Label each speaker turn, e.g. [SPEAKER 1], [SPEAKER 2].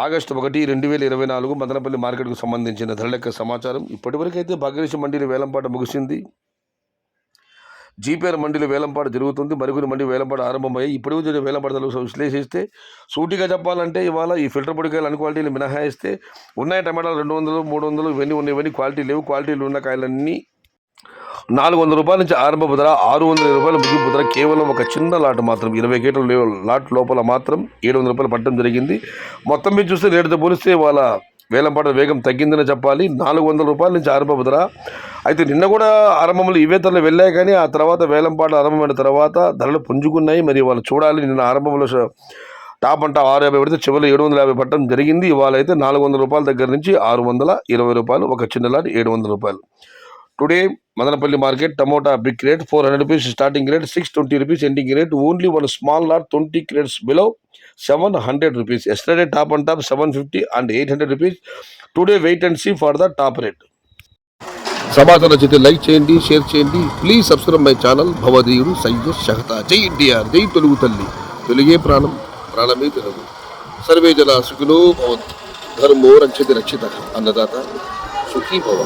[SPEAKER 1] August 1, 2024 Madanapalle మార్కెట్కు సంబంధించిన ధరలెక్క సమాచారం. ఇప్పటివరకైతే భాగ్యలక్ష్మి మండీల వేలంపాట ముగిసింది. జీపీఆర్ మండీలో వేలంపాట జరుగుతుంది. మరికొన్ని మండీ వేలంపాట ఆరంభమయ్యాయి. ఇప్పటికీ జరిగే వేలంపాటలు విశ్లేషిస్తే సూటిగా చెప్పాలంటే ఇవాళ ఈ ఫిల్టర్ పొడికాయలు అన్ని క్వాలిటీలు మినహాయిస్తే ఉన్నాయి. టమాటాలు 200, 300 ఇవన్నీ ఉన్నాయి. ఇవన్నీ క్వాలిటీ లేవు. క్వాలిటీలు ఉన్న కాయలన్నీ 400 రూపాయల నుంచి ఆరంభపు ధర, 620 రూపాయల ముగింపు ధర. కేవలం ఒక చిన్న లాట్ మాత్రం 20 కేటల లాట్ లోపల మాత్రం 700 రూపాయలు పట్టడం జరిగింది. మొత్తం మీద చూస్తే రేటుతో పోలిస్తే వాళ్ళ వేలంపాట వేగం తగ్గిందని చెప్పాలి. 400 రూపాయల నుంచి ఆరంభపు ధర. అయితే నిన్న కూడా ఆరంభంలో ఇవే ధరలు వెళ్ళాయి, కానీ ఆ తర్వాత వేలంపాట ఆరంభమైన తర్వాత ధరలు పుంజుకున్నాయి. మరి వాళ్ళు చూడాలి. నిన్న ఆరంభంలో టాప్ అంట 650 పడితే చివరిలో 750 పట్టడం జరిగింది. ఇవాళ అయితే 400 రూపాయల దగ్గర నుంచి 620 రూపాయలు, ఒక చిన్న లాట్ 700 రూపాయలు. Today Madanapalle market tomato big rate 400 rupees starting rate, 620 rupees ending rate. Only one small lot 20 crates below 700 rupees. Yesterday top and top 750 and 800 rupees. Today wait and see for the top rate. సమాచారం నచ్చితే like చేయండి, share చేయండి. Please subscribe my channel. భవదీయుడు సయ్యద్ షహతా. జై ఎన్టీఆర్, జై తెలుగు తల్లి. తెలుగే ప్రాణం, ప్రాణమే తెలుగు. సర్వే జన సుఖినో భవంతు. ధర్మో రక్షతి రక్షిత. అన్నదాత సుఖీ భవ.